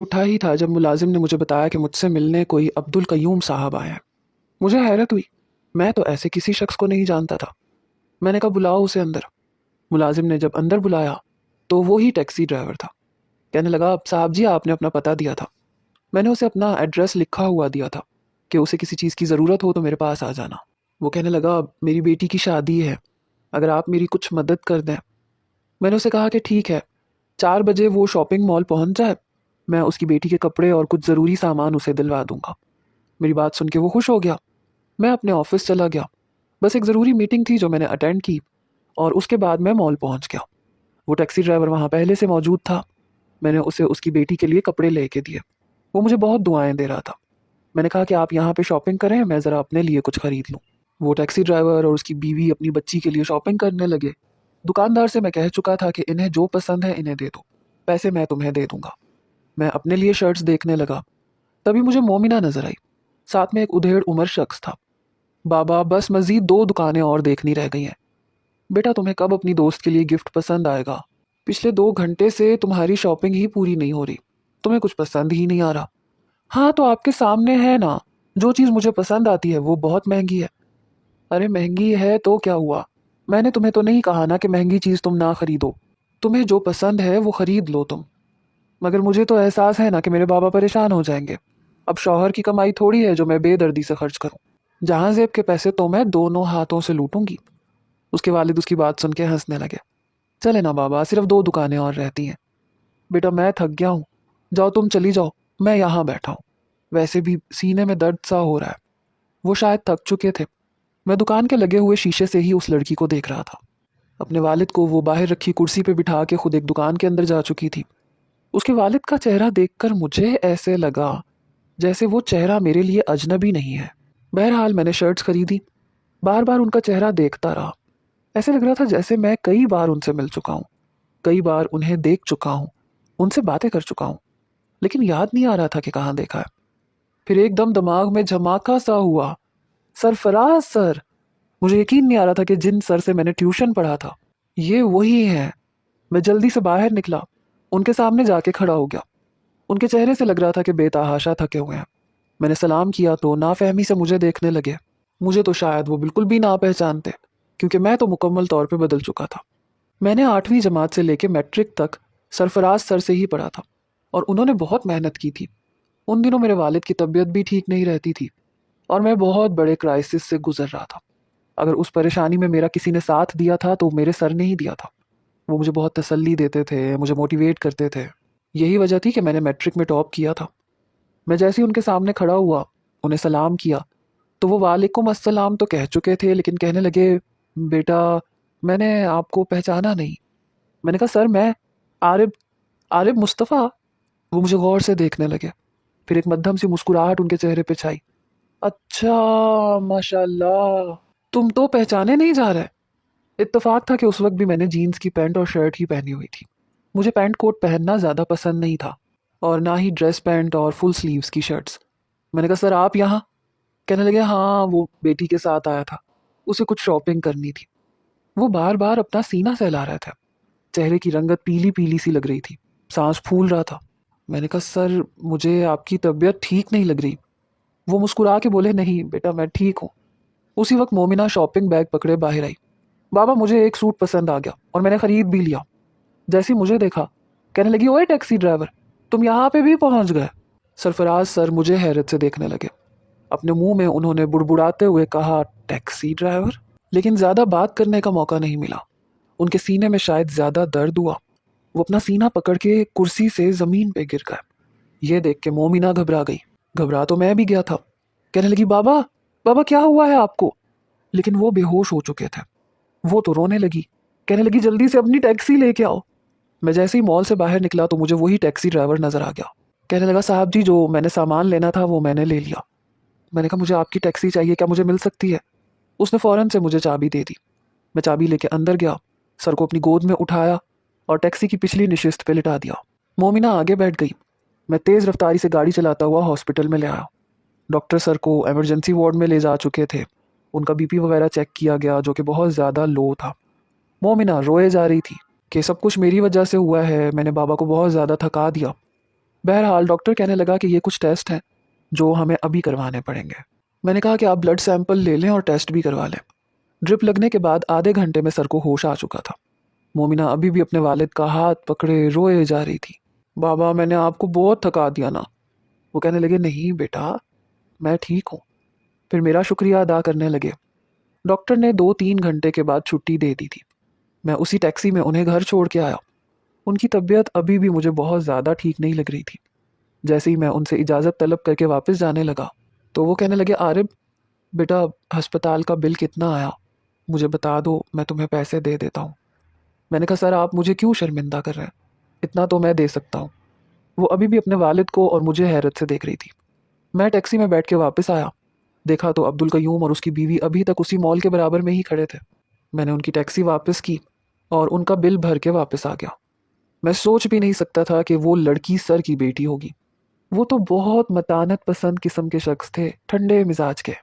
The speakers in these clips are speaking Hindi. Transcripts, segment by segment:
उठा ही था जब मुलाजिम ने मुझे बताया कि मुझसे मिलने कोई अब्दुल कयूम साहब आए हैं। मुझे हैरत हुई। मैं तो ऐसे किसी शख्स को नहीं जानता था। मैंने कहा बुलाओ उसे अंदर। मुलाजिम ने जब अंदर बुलाया तो वो ही टैक्सी ड्राइवर था। कहने लगा, अब साहब जी आपने अपना पता दिया था। मैंने उसे अपना एड्रेस लिखा हुआ दिया था कि उसे किसी चीज़ की ज़रूरत हो तो मेरे पास आ जाना। वो कहने लगा, मेरी बेटी की शादी है, अगर आप मेरी कुछ मदद कर दें। मैंने उसे कहा कि ठीक है, 4 बजे वो शॉपिंग मॉल पहुंच जाए, मैं उसकी बेटी के कपड़े और कुछ ज़रूरी सामान उसे दिलवा दूंगा। मेरी बात सुन के वो खुश हो गया। मैं अपने ऑफिस चला गया। बस एक ज़रूरी मीटिंग थी जो मैंने अटेंड की और उसके बाद मैं मॉल पहुंच गया। वो टैक्सी ड्राइवर वहाँ पहले से मौजूद था। मैंने उसे उसकी बेटी के लिए कपड़े लेके दिए। वो मुझे बहुत दुआएं दे रहा था। मैंने कहा कि आप यहाँ पे शॉपिंग करें, मैं ज़रा अपने लिए कुछ खरीद लूँ। वो टैक्सी ड्राइवर और उसकी बीवी अपनी बच्ची के लिए शॉपिंग करने लगे। दुकानदार से मैं कह चुका था कि इन्हें जो पसंद है इन्हें दे दो, पैसे मैं तुम्हें दे दूंगा। मैं अपने लिए शर्ट्स देखने लगा। तभी मुझे मोमिना नजर आई। साथ में एक उधेड़ उम्र शख्स था। बाबा, बस मजीद 2 दुकानें और देखनी रह गई हैं। बेटा, तुम्हें कब अपनी दोस्त के लिए गिफ्ट पसंद आएगा? पिछले 2 घंटे से तुम्हारी शॉपिंग ही पूरी नहीं हो रही, तुम्हें कुछ पसंद ही नहीं आ रहा। हाँ तो आपके सामने है ना, जो चीज़ मुझे पसंद आती है वो बहुत महंगी है। अरे महंगी है तो क्या हुआ, मैंने तुम्हें तो नहीं कहा ना कि महंगी चीज़ तुम ना खरीदो। तुम्हें जो पसंद है वो खरीद लो तुम। मगर मुझे तो एहसास है ना कि मेरे बाबा परेशान हो जाएंगे। अब शौहर की कमाई थोड़ी है जो मैं बेदर्दी से खर्च करूं। जहां जेब के पैसे तो मैं दोनों हाथों से लूटूंगी। उसके वालिद उसकी बात सुन के हंसने लगे। चले ना बाबा, सिर्फ 2 दुकानें और रहती हैं। बेटा मैं थक गया हूँ, जाओ तुम चली जाओ, मैं यहाँ बैठा हूँ। वैसे भी सीने में दर्द सा हो रहा है। वो शायद थक चुके थे। मैं दुकान के लगे हुए शीशे से ही उस लड़की को देख रहा था। अपने वालिद को वो बाहर रखी कुर्सी पे बिठा के खुद एक दुकान के अंदर जा चुकी थी। उसके वालिद का चेहरा देखकर मुझे ऐसे लगा जैसे वो चेहरा मेरे लिए अजनबी नहीं है। बहरहाल मैंने शर्ट्स खरीदी। बार बार उनका चेहरा देखता रहा। ऐसे लग रहा था जैसे मैं कई बार उनसे मिल चुका हूँ, कई बार उन्हें देख चुका हूँ, उनसे बातें कर चुका हूँ, लेकिन याद नहीं आ रहा था कि कहाँ देखा है। फिर एकदम दिमाग में झमाका सा हुआ। सरफराज सर। मुझे यकीन नहीं आ रहा था कि जिन सर से मैंने ट्यूशन पढ़ा था ये वही हैं। मैं जल्दी से बाहर निकला, उनके सामने जाके खड़ा हो गया। उनके चेहरे से लग रहा था कि बेतहाशा थके हुए हैं। मैंने सलाम किया तो नाफहमी से मुझे देखने लगे। मुझे तो शायद वो बिल्कुल भी ना पहचानते, क्योंकि मैं तो मुकम्मल तौर पे बदल चुका था। मैंने 8वीं जमात से लेके मैट्रिक तक सरफराज सर से ही पढ़ा था और उन्होंने बहुत मेहनत की थी। उन दिनों मेरे वालिद की तबीयत भी ठीक नहीं रहती थी और मैं बहुत बड़े क्राइसिस से गुजर रहा था। अगर उस परेशानी में मेरा किसी ने साथ दिया था तो मेरे सर ने ही दिया था। वो मुझे बहुत तसल्ली देते थे, मुझे मोटिवेट करते थे। यही वजह थी कि मैंने मैट्रिक में टॉप किया था। मैं जैसे ही उनके सामने खड़ा हुआ, उन्हें सलाम किया, तो वो वालेकुम अस्सलाम तो कह चुके थे, लेकिन कहने लगे, बेटा मैंने आपको पहचाना नहीं। मैंने कहा सर मैं आरिफ, आरिफ मुस्तफ़ा। वो मुझे गौर से देखने लगे। फिर एक मध्यम सी मुस्कुराहट उनके चेहरे पे छाई। अच्छा, माशाल्लाह, तुम तो पहचाने नहीं जा रहे। इत्तेफाक था कि उस वक्त भी मैंने जीन्स की पैंट और शर्ट ही पहनी हुई थी। मुझे पैंट कोट पहनना ज़्यादा पसंद नहीं था और ना ही ड्रेस पैंट और फुल स्लीव्स की शर्ट्स। मैंने कहा सर आप यहाँ? कहने लगे, हाँ वो बेटी के साथ आया था, उसे कुछ शॉपिंग करनी थी। वो बार बार अपना सीना सहला रहा था। चेहरे की रंगत पीली पीली सी लग रही थी, सांस फूल रहा था। मैंने कहा सर मुझे आपकी तबीयत ठीक नहीं लग रही। वो मुस्कुरा के बोले, नहीं बेटा मैं ठीक हूँ। उसी वक्त मोमिना शॉपिंग बैग पकड़े बाहर आई। बाबा मुझे एक सूट पसंद आ गया और मैंने खरीद भी लिया। जैसे ही मुझे देखा, कहने लगी, ओए टैक्सी ड्राइवर, तुम यहाँ पे भी पहुंच गए। सरफराज सर मुझे हैरत से देखने लगे। अपने मुंह में उन्होंने बुड़बुड़ाते हुए कहा, टैक्सी ड्राइवर। लेकिन ज्यादा बात करने का मौका नहीं मिला। उनके सीने में शायद ज्यादा दर्द हुआ। वो अपना सीना पकड़ के कुर्सी से जमीन पे गिर गए। ये देख के मोमिना घबरा गई। घबरा तो मैं भी गया था। कहने लगी, बाबा बाबा क्या हुआ है आपको? लेकिन वो बेहोश हो चुके थे। वो तो रोने लगी। कहने लगी, जल्दी से अपनी टैक्सी लेके आओ। मैं जैसे ही मॉल से बाहर निकला तो मुझे वही टैक्सी ड्राइवर नजर आ गया। कहने लगा, साहब जी जो मैंने सामान लेना था वो मैंने ले लिया। मैंने कहा, मुझे आपकी टैक्सी चाहिए, क्या मुझे मिल सकती है? उसने फौरन से मुझे चाबी दे दी। मैं चाबी लेके अंदर गया, सर को अपनी गोद में उठाया और टैक्सी की पिछली निशिस्त पे लिटा दिया। मोमिना आगे बैठ गई। मैं तेज़ रफ्तारी से गाड़ी चलाता हुआ हॉस्पिटल में ले आया। डॉक्टर सर को इमरजेंसी वार्ड में ले जा चुके थे। उनका बीपी वगैरह चेक किया गया जो कि बहुत ज़्यादा लो था। मोमिना रोए जा रही थी कि सब कुछ मेरी वजह से हुआ है, मैंने बाबा को बहुत ज़्यादा थका दिया। बहरहाल डॉक्टर कहने लगा कि ये कुछ टेस्ट हैं जो हमें अभी करवाने पड़ेंगे। मैंने कहा कि आप ब्लड सैंपल ले लें और टेस्ट भी करवा लें। ड्रिप लगने के बाद आधे घंटे में सर को होश आ चुका था। मोमिना अभी भी अपने वालिद का हाथ पकड़े रोए जा रही थी। बाबा मैंने आपको बहुत थका दिया ना। वो कहने लगे नहीं बेटा, मैं ठीक हूँ। फिर मेरा शुक्रिया अदा करने लगे। डॉक्टर ने 2-3 घंटे के बाद छुट्टी दे दी थी। मैं उसी टैक्सी में उन्हें घर छोड़ के आया। उनकी तबीयत अभी भी मुझे बहुत ज़्यादा ठीक नहीं लग रही थी। जैसे ही मैं उनसे इजाज़त तलब करके वापस जाने लगा तो वो कहने लगे, आरिफ बेटा अस्पताल का बिल कितना आया, मुझे बता दो, मैं तुम्हें पैसे दे देता हूँ। मैंने कहा सर आप मुझे क्यों शर्मिंदा कर रहे हैं, इतना तो मैं दे सकता हूँ। वो अभी भी अपने वालिद को और मुझे हैरत से देख रही थी। मैं टैक्सी में बैठ के वापस आया। देखा तो अब्दुल कयूम और उसकी बीवी अभी तक उसी मॉल के बराबर में ही खड़े थे। मैंने उनकी टैक्सी वापस की और उनका बिल भर के वापस आ गया। मैं सोच भी नहीं सकता था कि वो लड़की सर की बेटी होगी। वो तो बहुत मतानत पसंद किस्म के शख्स थे, ठंडे मिजाज के।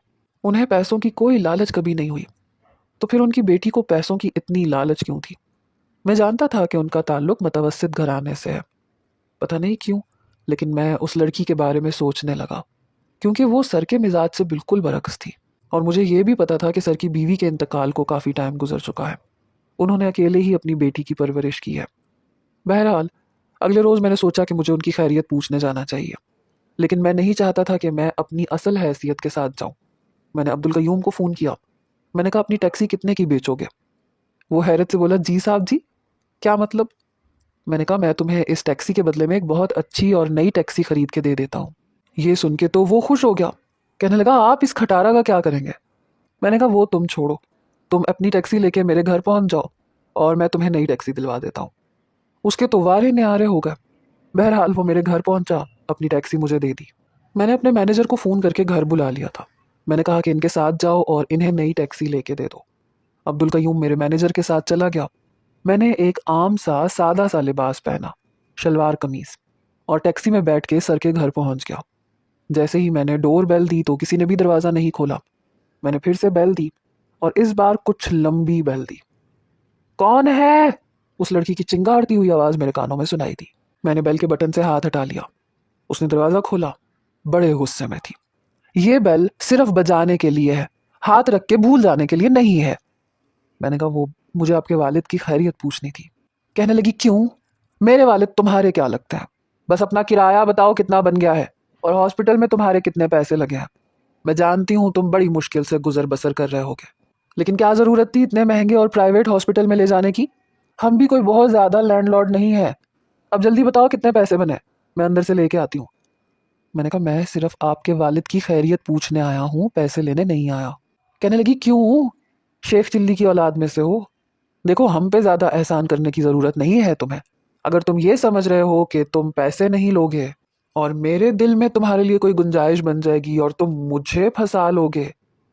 उन्हें पैसों की कोई लालच कभी नहीं हुई, तो फिर उनकी बेटी को पैसों की इतनी लालच क्यों थी। मैं जानता था कि उनका ताल्लुक मुतवस्सित घराने से है। पता नहीं क्यों, लेकिन मैं उस लड़की के बारे में सोचने लगा, क्योंकि वो सर के मिजाज से बिल्कुल बरक्स थी। और मुझे ये भी पता था कि सर की बीवी के इंतकाल को काफ़ी टाइम गुजर चुका है। उन्होंने अकेले ही अपनी बेटी की परवरिश की है। बहरहाल अगले रोज़ मैंने सोचा कि मुझे उनकी खैरियत पूछने जाना चाहिए, लेकिन मैं नहीं चाहता था कि मैं अपनी असल हैसियत के साथ जाऊं। मैंने अब्दुल कयूम को फ़ोन किया। मैंने कहा अपनी टैक्सी कितने की बेचोगे। वो हैरत से बोला, जी साहब जी, क्या मतलब। मैंने कहा मैं तुम्हें इस टैक्सी के बदले में एक बहुत अच्छी और नई टैक्सी खरीद के दे देता हूँ। ये सुन के तो वो खुश हो गया। कहने लगा आप इस खटारा का क्या करेंगे। मैंने कहा वो तुम छोड़ो, तुम अपनी टैक्सी लेके मेरे घर पहुंच जाओ और मैं तुम्हें नई टैक्सी दिलवा देता हूँ। उसके तो वारे न्यारे हो गए। बहरहाल वो मेरे घर पहुंचा, अपनी टैक्सी मुझे दे दी। मैंने अपने मैनेजर को फ़ोन करके घर बुला लिया था। मैंने कहा कि इनके साथ जाओ और इन्हें नई टैक्सी लेके दे दो। अब्दुल कयूम मेरे मैनेजर के साथ चला गया। मैंने एक आम सा सादा सा लिबास पहना, शलवार कमीज, और टैक्सी में बैठ के सर के घर पहुंच गया। जैसे ही मैंने डोर बेल दी तो किसी ने भी दरवाज़ा नहीं खोला। मैंने फिर से बेल दी और इस बार कुछ लंबी बेल दी। कौन है, उस लड़की की चिंगारती हुई आवाज़ मेरे कानों में सुनाई दी। मैंने बेल के बटन से हाथ हटा लिया। उसने दरवाज़ा खोला, बड़े गुस्से में थी। ये बेल सिर्फ बजाने के लिए है, हाथ रख के भूल जाने के लिए नहीं है। मैंने कहा वो मुझे आपके वालिद की खैरियत पूछनी थी। कहने लगी क्यों, मेरे वालिद तुम्हारे क्या लगते हैं, बस अपना किराया बताओ कितना बन गया है और हॉस्पिटल में तुम्हारे कितने पैसे लगे हैं। मैं जानती हूँ तुम बड़ी मुश्किल से गुजर बसर कर रहे होगे, लेकिन क्या ज़रूरत थी इतने महंगे और प्राइवेट हॉस्पिटल में ले जाने की। हम भी कोई बहुत ज़्यादा लैंडलॉर्ड नहीं है। अब जल्दी बताओ कितने पैसे बने, मैं अंदर से लेके आती हूँ। मैंने कहा मैं सिर्फ आपके वालिद की खैरियत पूछने आया हूँ, पैसे लेने नहीं आया। कहने लगी क्यों, शेख चिल्ली की औलाद में से हो। देखो हम पे ज़्यादा एहसान करने की ज़रूरत नहीं है तुम्हें। अगर तुम ये समझ रहे हो कि तुम पैसे नहीं लोगे और मेरे दिल में तुम्हारे लिए कोई गुंजाइश बन जाएगी और तुम मुझे फंसा लोगे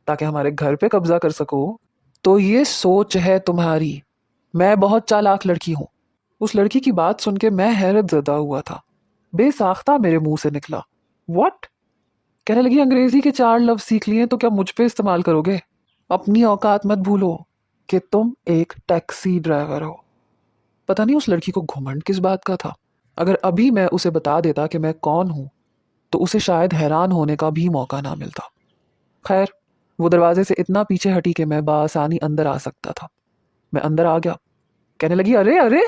ताकि हमारे घर पे कब्जा कर सको, तो ये सोच है तुम्हारी। मैं बहुत चालाक लड़की हूँ। उस लड़की की बात सुन के मैं हैरत ज़दा हुआ था। बेसाख्ता मेरे मुंह से निकला, व्हाट। कहने लगी अंग्रेजी के 4 लफ्ज सीख लिए तो क्या मुझ पे इस्तेमाल करोगे। अपनी औकात मत भूलो कि तुम एक टैक्सी ड्राइवर हो। पता नहीं उस लड़की को घुमंड किस बात का था। अगर अभी मैं उसे बता देता कि मैं कौन हूं तो उसे शायद हैरान होने का भी मौका ना मिलता। खैर वो दरवाजे से इतना पीछे हटी कि मैं बासानी अंदर आ सकता था। मैं अंदर आ गया। कहने लगी अरे अरे,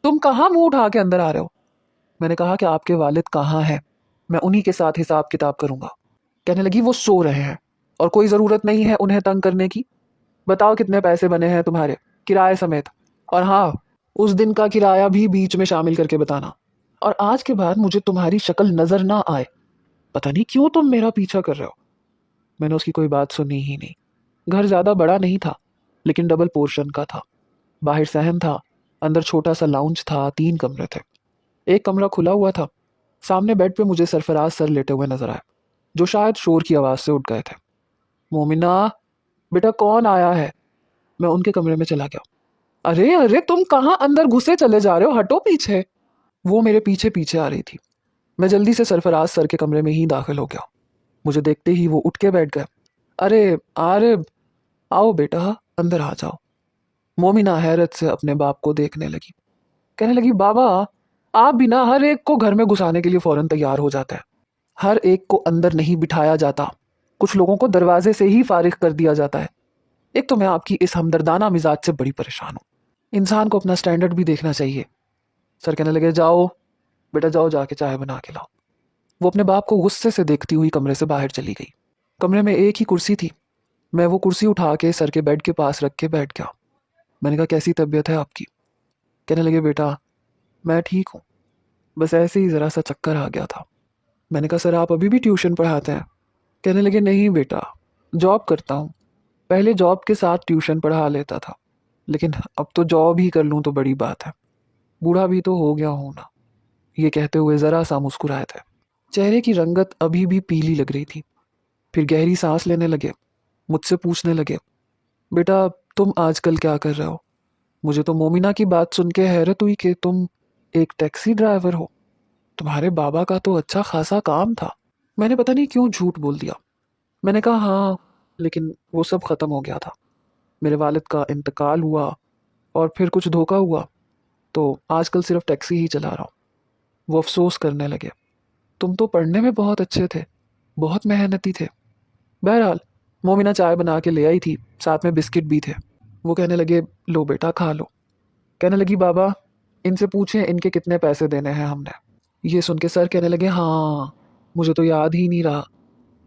तुम कहाँ मुंह उठा के अंदर आ रहे हो। मैंने कहा कि आपके वालिद कहाँ हैं, मैं उन्हीं के साथ हिसाब किताब करूंगा। कहने लगी वो सो रहे हैं और कोई ज़रूरत नहीं है उन्हें तंग करने की। बताओ कितने पैसे बने हैं तुम्हारे, किराए समेत। और हाँ, उस दिन का किराया भी बीच में शामिल करके बताना। और आज के बाद मुझे तुम्हारी शक्ल नजर ना आए। पता नहीं क्यों तुम मेरा पीछा कर रहे हो। मैंने उसकी कोई बात सुनी ही नहीं। घर ज़्यादा बड़ा नहीं था, लेकिन डबल पोर्शन का था। बाहर सहन था, अंदर छोटा सा लाउंज था, 3 कमरे थे। एक कमरा खुला हुआ था। सामने बेड पे मुझे सरफराज सर लेटे हुए नजर आए, जो शायद शोर की आवाज़ से उठ गए थे। मोमिना बेटा कौन आया है। मैं उनके कमरे में चला गया। अरे अरे तुम कहाँ अंदर घुसे चले जा रहे हो, हटो पीछे। वो मेरे पीछे पीछे आ रही थी। मैं जल्दी से सरफराज सर के कमरे में ही दाखिल हो गया। मुझे देखते ही वो उठ के बैठ गए। अरे आरिफ, आओ बेटा अंदर आ जाओ। मोमिना हैरत से अपने बाप को देखने लगी। कहने लगी बाबा आप भी ना हर एक को घर में घुसाने के लिए फौरन तैयार हो जाते हैं। हर एक को अंदर नहीं बिठाया जाता, कुछ लोगों को दरवाजे से ही फारिग कर दिया जाता है। एक तो मैं आपकी इस हमदर्दाना मिजाज से बड़ी परेशान हूँ। इंसान को अपना स्टैंडर्ड भी देखना चाहिए। सर कहने लगे, जाओ बेटा जाओ, जाके चाय बना के लाओ। वो अपने बाप को गुस्से से देखती हुई कमरे से बाहर चली गई। कमरे में एक ही कुर्सी थी। मैं वो कुर्सी उठा के सर के बेड के पास रख के बैठ गया। मैंने कहा, कैसी तबीयत है आपकी? कहने लगे, बेटा मैं ठीक हूँ, बस ऐसे ही ज़रा सा चक्कर आ गया था। मैंने कहा, सर आप अभी भी ट्यूशन पढ़ाते हैं? कहने लगे, नहीं बेटा, जॉब करता हूँ। पहले जॉब के साथ ट्यूशन पढ़ा लेता था, लेकिन अब तो जॉब ही कर लूँ तो बड़ी बात है। बूढ़ा भी तो हो गया हूँ ना। ये कहते हुए ज़रा सा मुस्कुराए थे। चेहरे की रंगत अभी भी पीली लग रही थी। फिर गहरी सांस लेने लगे। मुझसे पूछने लगे, बेटा तुम आजकल क्या कर रहे हो? मुझे तो मोमिना की बात सुन के हैरत हुई कि तुम एक टैक्सी ड्राइवर हो। तुम्हारे बाबा का तो अच्छा खासा काम था। मैंने पता नहीं क्यों झूठ बोल दिया। मैंने कहा, हाँ, लेकिन वो सब ख़त्म हो गया था। मेरे वालिद का इंतकाल हुआ और फिर कुछ धोखा हुआ, तो आजकल सिर्फ टैक्सी ही चला रहा हूँ। वो अफसोस करने लगे, तुम तो पढ़ने में बहुत अच्छे थे, बहुत मेहनती थे। बहरहाल मोमिना चाय बना के ले आई थी, साथ में बिस्किट भी थे। वो कहने लगे, लो बेटा खा लो। कहने लगी, बाबा इनसे पूछें इनके कितने पैसे देने हैं हमने। ये सुन के सर कहने लगे, हाँ मुझे तो याद ही नहीं रहा।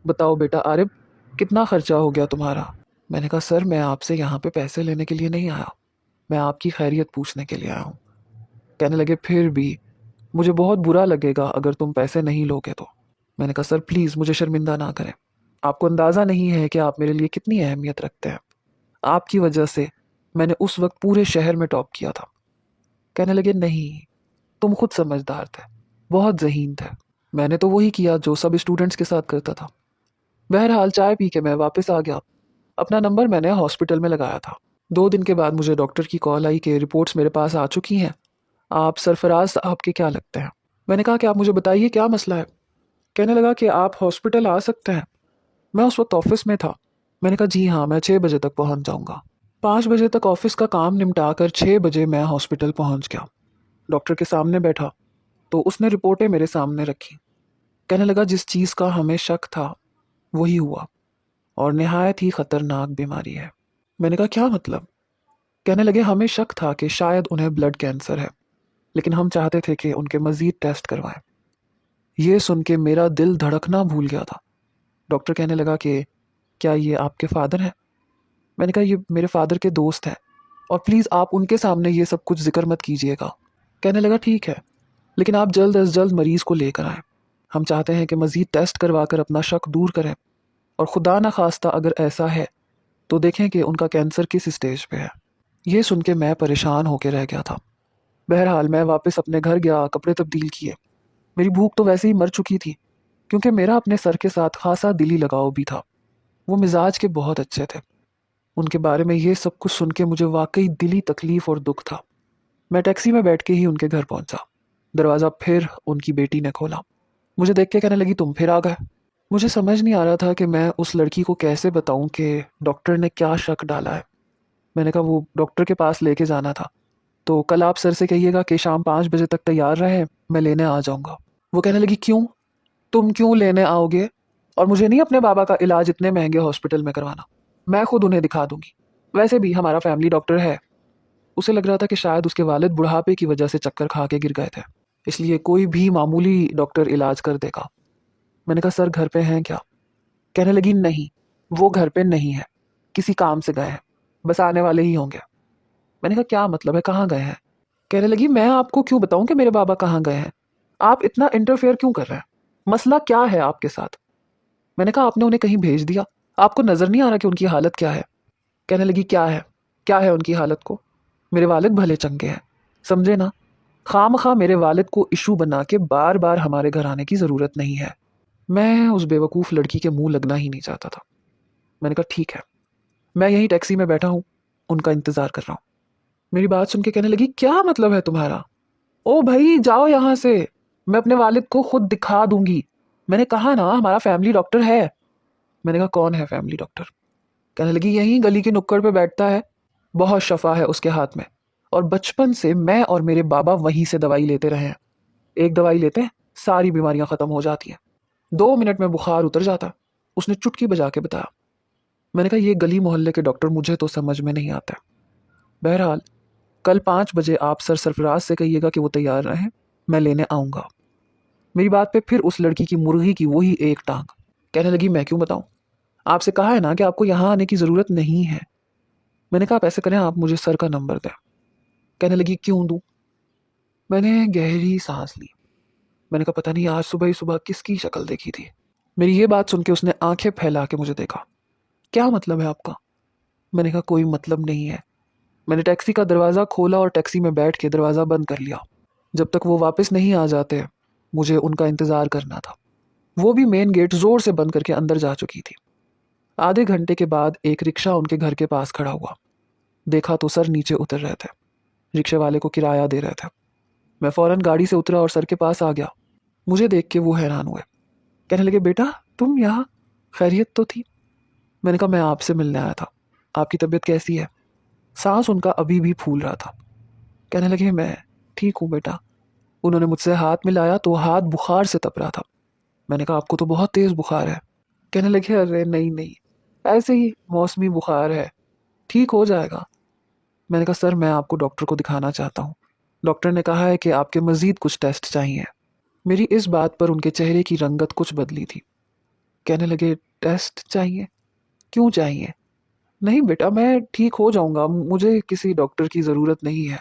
बताओ बेटा आरिफ, कितना खर्चा हो गया तुम्हारा? मैंने कहा, सर मैं आपसे यहाँ पे पैसे लेने के लिए नहीं आया, मैं आपकी खैरियत पूछने के लिए आया हूँ। कहने लगे, फिर भी मुझे बहुत बुरा लगेगा अगर तुम पैसे नहीं लोगे तो। मैंने कहा, सर प्लीज़ मुझे शर्मिंदा ना करें। आपको अंदाज़ा नहीं है कि आप मेरे लिए कितनी अहमियत रखते हैं। आपकी वजह से मैंने उस वक्त पूरे शहर में टॉप किया था। कहने लगे, नहीं, तुम खुद समझदार थे, बहुत ज़हीन थे। मैंने तो वही किया जो सब स्टूडेंट्स के साथ करता था। बहरहाल चाय पी के मैं वापस आ गया। अपना नंबर मैंने हॉस्पिटल में लगाया था। 2 दिन के बाद मुझे डॉक्टर की कॉल आई कि रिपोर्ट्स मेरे पास आ चुकी हैं। आप सरफराज साहब के क्या लगते हैं? मैंने कहा कि आप मुझे बताइए क्या मसला है। कहने लगा कि आप हॉस्पिटल आ सकते हैं। मैं उस वक्त ऑफिस में था। मैंने कहा, जी हाँ, मैं 6 बजे तक पहुंच जाऊंगा। 5 बजे तक ऑफिस का काम निपटा कर 6 बजे मैं हॉस्पिटल पहुंच गया। डॉक्टर के सामने बैठा तो उसने रिपोर्टें मेरे सामने रखी। कहने लगा, जिस चीज़ का हमें शक था वही हुआ, और निहायत ही खतरनाक बीमारी है। मैंने कहा, क्या मतलब? कहने लगे, हमें शक था कि शायद उन्हें ब्लड कैंसर है, लेकिन हम चाहते थे कि उनके मजीद टेस्ट करवाएं। ये सुन के मेरा दिल धड़कना भूल गया था। डॉक्टर कहने लगा कि क्या ये आपके फादर हैं? मैंने कहा, ये मेरे फादर के दोस्त हैं, और प्लीज़ आप उनके सामने ये सब कुछ जिक्र मत कीजिएगा। कहने लगा, ठीक है, लेकिन आप जल्द अज जल्द मरीज़ को लेकर आएँ। हम चाहते हैं कि मज़ीद टेस्ट करवा कर अपना शक दूर करें, और खुदा न खास्ता अगर ऐसा है तो देखें कि उनका कैंसर किस स्टेज पे है। ये सुन के मैं परेशान होकर रह गया था। बहरहाल मैं वापस अपने घर गया, कपड़े तब्दील किए। मेरी भूख तो वैसे ही मर चुकी थी, क्योंकि मेरा अपने सर के साथ खासा दिली लगाव भी था। वो मिजाज के बहुत अच्छे थे। उनके बारे में ये सब कुछ सुन के मुझे वाकई दिली तकलीफ और दुख था। मैं टैक्सी में बैठ के ही उनके घर पहुंचा। दरवाज़ा फिर उनकी बेटी ने खोला। मुझे देख के कहने लगी, तुम फिर आ गए। मुझे समझ नहीं आ रहा था कि मैं उस लड़की को कैसे बताऊं कि डॉक्टर ने क्या शक डाला है। मैंने कहा, वो डॉक्टर के पास लेके जाना था, तो कल आप सर से कहिएगा कि शाम 5 बजे तक तैयार रहे, मैं लेने आ जाऊंगा। वो कहने लगी, क्यों? तुम क्यों लेने आओगे? और मुझे नहीं अपने बाबा का इलाज इतने महंगे हॉस्पिटल में करवाना, मैं खुद उन्हें दिखा दूंगी। वैसे भी हमारा फैमिली डॉक्टर है। उसे लग रहा था कि शायद उसके वालिद बुढ़ापे की वजह से चक्कर खा के गिर गए थे, इसलिए कोई भी मामूली डॉक्टर इलाज कर देगा। मैंने कहा, सर घर पे हैं क्या? कहने लगी, नहीं, वो घर पे नहीं है, किसी काम से गए हैं, बस आने वाले ही होंगे। मैंने कहा, क्या मतलब है, कहाँ गए हैं? कहने लगी, मैं आपको क्यों बताऊं कि मेरे बाबा कहाँ गए हैं? आप इतना इंटरफेयर क्यों कर रहे हैं? मसला क्या है आपके साथ? मैंने कहा, आपने उन्हें कहीं भेज दिया? आपको नजर नहीं आ रहा कि उनकी हालत क्या है? कहने लगी, क्या है उनकी हालत को? मेरे वालिद भले चंगे हैं, समझे ना। खाम खा मेरे वालिद को इशू बना के बार बार हमारे घर आने की ज़रूरत नहीं है। मैं उस बेवकूफ़ लड़की के मुंह लगना ही नहीं चाहता था। मैंने कहा, ठीक है, मैं यहीं टैक्सी में बैठा हूँ, उनका इंतज़ार कर रहा हूँ। मेरी बात सुन के कहने लगी, क्या मतलब है तुम्हारा? ओ भाई जाओ यहाँ से, मैं अपने वालिद को खुद दिखा दूंगी। मैंने कहा ना हमारा फैमिली डॉक्टर है। मैंने कहा, कौन है फैमिली डॉक्टर? कहने लगी, यहीं गली के नुक्कड़ पे बैठता है, बहुत शफा है उसके हाथ में, और बचपन से मैं और मेरे बाबा वहीं से दवाई लेते रहे हैं। एक दवाई लेते हैं, सारी बीमारियां खत्म हो जाती हैं। 2 मिनट में बुखार उतर जाता। उसने चुटकी बजा के बताया। मैंने कहा ये गली मोहल्ले के डॉक्टर मुझे तो समझ में नहीं आते। बहरहाल कल 5 बजे आप सर सरफराज से कहिएगा कि वो तैयार रहें, मैं लेने आऊँगा। मेरी बात पे फिर उस लड़की की मुर्गी की वही एक टांग। कहने लगी मैं क्यों बताऊँ, आपसे कहा है ना कि आपको यहाँ आने की ज़रूरत नहीं है। मैंने कहा आप ऐसे करें, आप मुझे सर का नंबर दें। कहने लगी क्यों दूँ। मैंने गहरी सांस ली। मैंने कहा पता नहीं आज सुबह ही सुबह किसकी शक्ल देखी थी। मेरी ये बात सुन के उसने आंखें फैला के मुझे देखा। क्या मतलब है आपका। मैंने कहा कोई मतलब नहीं है। मैंने टैक्सी का दरवाज़ा खोला और टैक्सी में बैठ के दरवाज़ा बंद कर लिया। जब तक वो वापस नहीं आ जाते मुझे उनका इंतज़ार करना था। वो भी मेन गेट ज़ोर से बंद करके अंदर जा चुकी थी। आधे घंटे के बाद एक रिक्शा उनके घर के पास खड़ा हुआ। देखा तो सर नीचे उतर रहे थे, रिक्शे वाले को किराया दे रहे थे। मैं फ़ौरन गाड़ी से उतरा और सर के पास आ गया। मुझे देख के वो हैरान हुए। कहने लगे बेटा तुम यहाँ, खैरियत तो थी। मैंने कहा मैं आपसे मिलने आया था, आपकी तबीयत कैसी है। सांस उनका अभी भी फूल रहा था। कहने लगे मैं ठीक हूँ बेटा। उन्होंने मुझसे हाथ मिलाया तो हाथ बुखार से तप रहा था। मैंने कहा आपको तो बहुत तेज़ बुखार है। कहने लगे अरे नहीं नहीं, ऐसे ही मौसमी बुखार है, ठीक हो जाएगा। मैंने कहा सर मैं आपको डॉक्टर को दिखाना चाहता हूँ। डॉक्टर ने कहा है कि आपके मज़ीद कुछ टेस्ट चाहिए। मेरी इस बात पर उनके चेहरे की रंगत कुछ बदली थी। कहने लगे टेस्ट चाहिए, क्यों चाहिए। नहीं बेटा मैं ठीक हो जाऊंगा, मुझे किसी डॉक्टर की ज़रूरत नहीं है।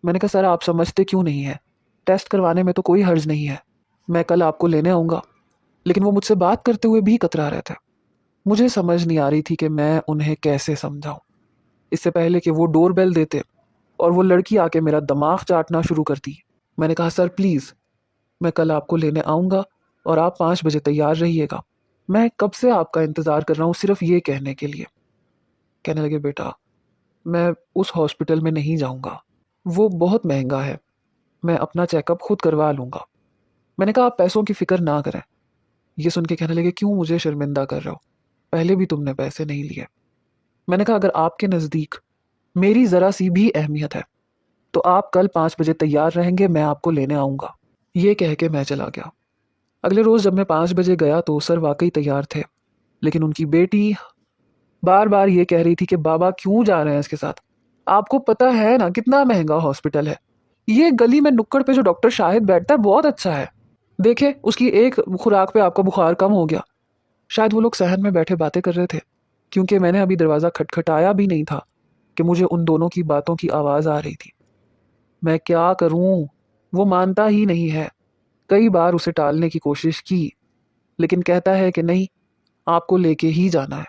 मैंने कहा सर आप समझते क्यों नहीं है, टेस्ट करवाने में तो कोई हर्ज नहीं है, मैं कल आपको लेने आऊँगा। लेकिन वो मुझसे बात करते हुए भी कतरा रहे थे। मुझे समझ नहीं आ रही थी कि मैं उन्हें कैसे समझाऊं। इससे पहले कि वो डोर बेल देते और वो लड़की आके मेरा दिमाग चाटना शुरू करती, मैंने कहा सर प्लीज़ मैं कल आपको लेने आऊँगा और आप 5 बजे तैयार रहिएगा। मैं कब से आपका इंतज़ार कर रहा हूँ सिर्फ ये कहने के लिए। कहने लगे बेटा मैं उस हॉस्पिटल में नहीं जाऊँगा, वो बहुत महंगा है, मैं अपना चेकअप खुद करवा लूँगा। मैंने कहा आप पैसों की फ़िक्र ना करें। ये सुन के कहने लगे क्यों मुझे शर्मिंदा कर रहे हो, पहले भी तुमने पैसे नहीं लिए। मैंने कहा अगर आपके नज़दीक मेरी ज़रा सी भी अहमियत है तो आप कल 5 बजे तैयार रहेंगे, मैं आपको लेने आऊँगा। ये कह के मैं चला गया। अगले रोज़ जब मैं 5 बजे गया तो सर वाकई तैयार थे, लेकिन उनकी बेटी बार बार ये कह रही थी कि बाबा क्यों जा रहे हैं इसके साथ, आपको पता है ना कितना महंगा हॉस्पिटल है। ये गली में नुक्कड़ पे जो डॉक्टर शाहिद बैठता है बहुत अच्छा है, देखे उसकी एक खुराक पे आपका बुखार कम हो गया। शायद वो लोग सहन में बैठे बातें कर रहे थे, क्योंकि मैंने अभी दरवाज़ा खटखटाया भी नहीं था कि मुझे उन दोनों की बातों की आवाज़ आ रही थी। मैं क्या करूं, वो मानता ही नहीं है। कई बार उसे टालने की कोशिश की, लेकिन कहता है कि नहीं, आपको लेके ही जाना है।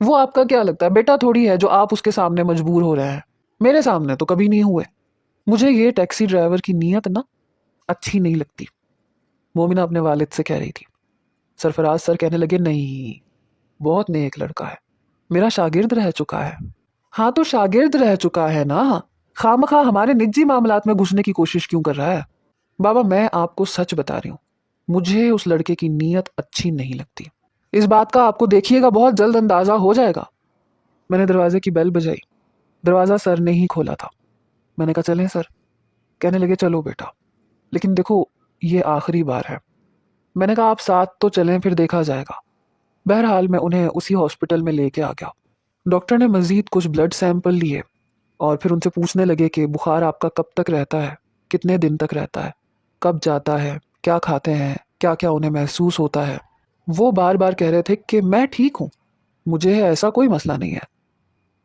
वो आपका क्या लगता है बेटा थोड़ी है जो आप उसके सामने मजबूर हो रहे हैं। मेरे सामने तो कभी नहीं हुए। मुझे ये टैक्सी ड्राइवर की नीयत ना अच्छी नहीं लगती, मोमिना अपने वालिद से कह रही थी। सरफराज सर कहने लगे नहीं, बहुत नेक लड़का है, मेरा शागिर्द रह चुका है। हाँ तो शागिर्द रह चुका है ना, खामखा हमारे निजी मामलात में घुसने की कोशिश क्यों कर रहा है। बाबा मैं आपको सच बता रही हूँ, मुझे उस लड़के की नीयत अच्छी नहीं लगती। इस बात का आपको देखिएगा बहुत जल्द अंदाजा हो जाएगा। मैंने दरवाजे की बेल बजाई। दरवाज़ा सर ने ही खोला था। मैंने कहा चलें सर। कहने लगे चलो बेटा, लेकिन देखो ये आखिरी बार है। मैंने कहा आप साथ तो चलें फिर देखा जाएगा। बहरहाल मैं उन्हें उसी हॉस्पिटल में लेके आ गया। डॉक्टर ने मज़ीद कुछ ब्लड सैंपल लिए और फिर उनसे पूछने लगे कि बुखार आपका कब तक रहता है, कितने दिन तक रहता है, कब जाता है, क्या खाते हैं, क्या क्या उन्हें महसूस होता है। वो बार बार कह रहे थे कि मैं ठीक हूँ, मुझे ऐसा कोई मसला नहीं है।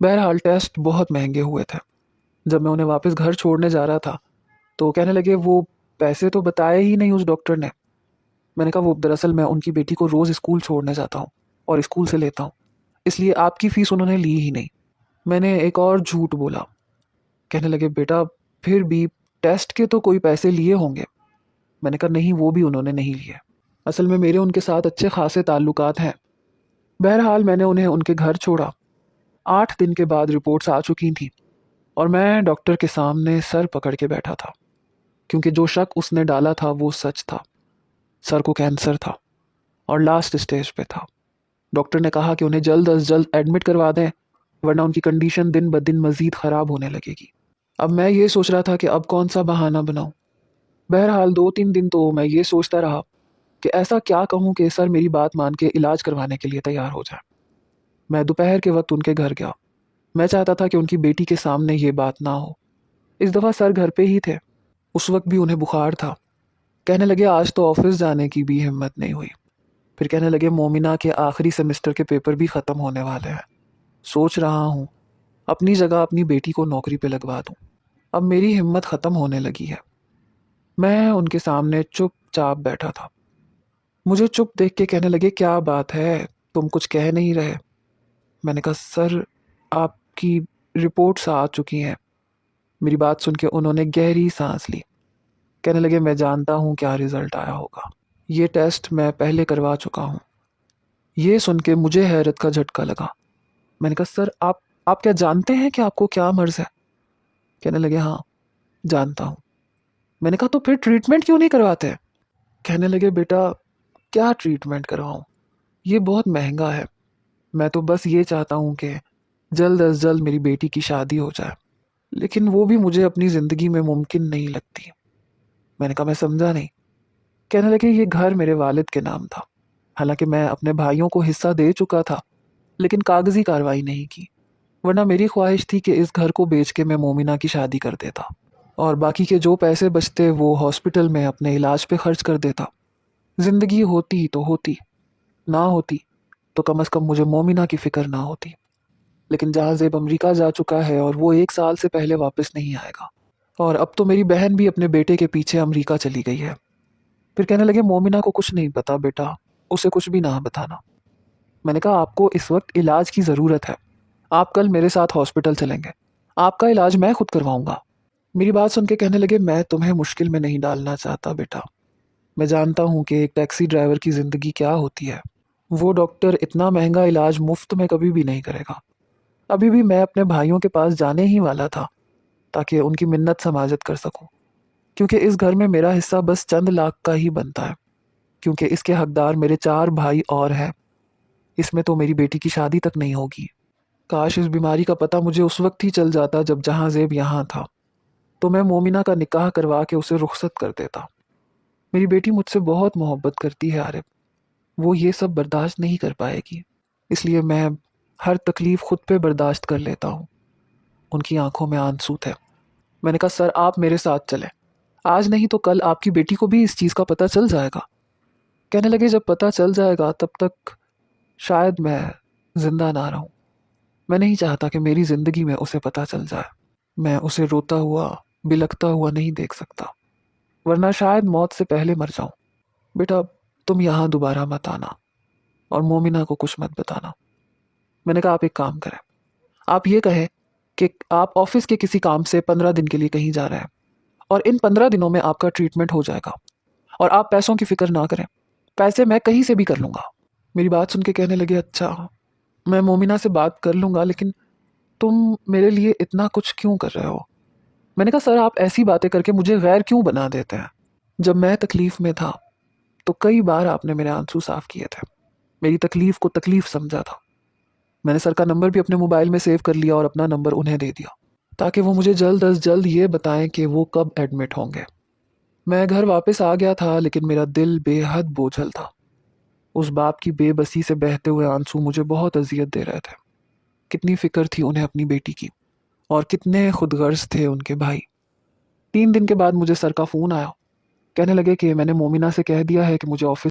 बहरहाल टेस्ट बहुत महंगे हुए थे। जब मैं उन्हें वापस घर छोड़ने जा रहा था तो कहने लगे वो पैसे तो बताए ही नहीं उस डॉक्टर ने। मैंने कहा वो दरअसल मैं उनकी बेटी को रोज़ स्कूल छोड़ने जाता हूँ और स्कूल से लेता हूँ, इसलिए आपकी फ़ीस उन्होंने ली ही नहीं। मैंने एक और झूठ बोला। कहने लगे बेटा फिर भी टेस्ट के तो कोई पैसे लिए होंगे। मैंने कहा नहीं, वो भी उन्होंने नहीं लिए। असल में मेरे उनके साथ अच्छे खासे ताल्लुकात हैं। बहरहाल मैंने उन्हें उनके घर छोड़ा। 8 दिन के बाद रिपोर्ट्स आ चुकी थी और मैं डॉक्टर के सामने सर पकड़ के बैठा था, क्योंकि जो शक उसने डाला था वो सच था। सर को कैंसर था और लास्ट स्टेज पे था। डॉक्टर ने कहा कि उन्हें जल्द अज जल्द एडमिट करवा दें, वरना उनकी कंडीशन दिन ब दिन मज़ीद ख़राब होने लगेगी। अब मैं ये सोच रहा था कि अब कौन सा बहाना बनाऊं। बहरहाल 2-3 दिन तो मैं ये सोचता रहा कि ऐसा क्या कहूँ कि सर मेरी बात मान के इलाज करवाने के लिए तैयार हो जाए। मैं दोपहर के वक्त उनके घर गया। मैं चाहता था कि उनकी बेटी के सामने ये बात ना हो। इस दफ़ा सर घर पे ही थे। उस वक्त भी उन्हें बुखार था। कहने लगे आज तो ऑफिस जाने की भी हिम्मत नहीं हुई। फिर कहने लगे मोमिना के आखिरी सेमेस्टर के पेपर भी ख़त्म होने वाले हैं। सोच रहा हूँ अपनी जगह अपनी बेटी को नौकरी पे लगवा दूँ। अब मेरी हिम्मत ख़त्म होने लगी है। मैं उनके सामने चुपचाप बैठा था। मुझे चुप देख के कहने लगे क्या बात है, तुम कुछ कह नहीं रहे। मैंने कहा सर आपकी रिपोर्ट्स आ चुकी हैं। मेरी बात सुन के उन्होंने गहरी सांस ली। कहने लगे मैं जानता हूँ क्या रिजल्ट आया होगा। ये टेस्ट मैं पहले करवा चुका हूँ। ये सुन के मुझे हैरत का झटका लगा। मैंने कहा सर आप क्या जानते हैं कि आपको क्या मर्ज है? कहने लगे हाँ जानता हूँ। मैंने कहा तो फिर ट्रीटमेंट क्यों नहीं करवाते? कहने लगे बेटा क्या ट्रीटमेंट करवाऊँ, ये बहुत महंगा है। मैं तो बस ये चाहता हूँ कि जल्द अज जल्द मेरी बेटी की शादी हो जाए, लेकिन वो भी मुझे अपनी ज़िंदगी में मुमकिन नहीं लगती। मैंने कहा मैं समझा नहीं। कहने लगे ये घर मेरे वालिद के नाम था। हालांकि मैं अपने भाइयों को हिस्सा दे चुका था, लेकिन कागजी कार्रवाई नहीं की। वरना मेरी ख्वाहिश थी कि इस घर को बेच के मैं मोमिना की शादी कर देता और बाकी के जो पैसे बचते वो हॉस्पिटल में अपने इलाज पे खर्च कर देता। जिंदगी होती तो होती, ना होती तो कम से कम मुझे मोमिना की फिक्र ना होती। लेकिन जहाँ ज़ेब अमेरिका जा चुका है और वो 1 साल से पहले वापस नहीं आएगा। और अब तो मेरी बहन भी अपने बेटे के पीछे अमेरिका चली गई है। फिर कहने लगे मोमिना को कुछ नहीं पता बेटा, उसे कुछ भी ना बताना। मैंने कहा आपको इस वक्त इलाज की ज़रूरत है। आप कल मेरे साथ हॉस्पिटल चलेंगे, आपका इलाज मैं खुद करवाऊंगा। मेरी बात सुन के कहने लगे मैं तुम्हें मुश्किल में नहीं डालना चाहता बेटा। मैं जानता हूँ कि एक टैक्सी ड्राइवर की ज़िंदगी क्या होती है। वो डॉक्टर इतना महंगा इलाज मुफ्त में कभी भी नहीं करेगा। अभी भी मैं अपने भाइयों के पास जाने ही वाला था ताकि उनकी मिन्नत समाजत कर सकूं, क्योंकि इस घर में मेरा हिस्सा बस चंद लाख का ही बनता है, क्योंकि इसके हकदार मेरे 4 भाई और हैं। इसमें तो मेरी बेटी की शादी तक नहीं होगी। काश इस बीमारी का पता मुझे उस वक्त ही चल जाता जब जहांजेब यहाँ था, तो मैं मोमिना का निकाह करवा के उसे रुखसत कर देता। मेरी बेटी मुझसे बहुत मोहब्बत करती है आरिफ, वो ये सब बर्दाश्त नहीं कर पाएगी। इसलिए मैं हर तकलीफ खुद पे बर्दाश्त कर लेता हूँ। उनकी आंखों में आंसू थे। मैंने कहा सर आप मेरे साथ चलें, आज नहीं तो कल आपकी बेटी को भी इस चीज़ का पता चल जाएगा। कहने लगे जब पता चल जाएगा तब तक शायद मैं जिंदा ना रहूं। मैं नहीं चाहता कि मेरी जिंदगी में उसे पता चल जाए। मैं उसे रोता हुआ बिलखता हुआ नहीं देख सकता, वरना शायद मौत से पहले मर जाऊं। बेटा तुम यहाँ दोबारा मत आना और मोमिना को कुछ मत बताना। मैंने कहा आप एक काम करें, आप ये कहें कि आप ऑफिस के किसी काम से 15 दिन के लिए कहीं जा रहे हैं और इन 15 दिनों में आपका ट्रीटमेंट हो जाएगा और आप पैसों की फिक्र ना करें, पैसे मैं कहीं से भी कर लूंगा। मेरी बात सुन के कहने लगे अच्छा मैं मोमिना से बात कर लूंगा, लेकिन तुम मेरे लिए इतना कुछ क्यों कर रहे हो? मैंने कहा सर आप ऐसी बातें करके मुझे गैर क्यों बना देते हैं? जब मैं तकलीफ में था तो कई बार आपने मेरे आंसू साफ किए थे, मेरी तकलीफ को तकलीफ समझा था। मैंने सर का नंबर भी अपने मोबाइल में सेव कर लिया और अपना नंबर उन्हें दे दिया ताकि वो मुझे जल्द अज जल्द ये बताएं कि वो कब एडमिट होंगे। मैं घर वापस आ गया था, लेकिन मेरा दिल बेहद बोझल था। उस बाप की बेबसी से बहते हुए आंसू मुझे बहुत अजियत दे रहे थे। कितनी फिक्र थी उन्हें अपनी बेटी की और कितने खुदगर्ज थे उनके भाई। 3 दिन के बाद मुझे सर का फ़ोन आया। कहने लगे कि मैंने मोमिना से कह दिया है कि मुझे ऑफिस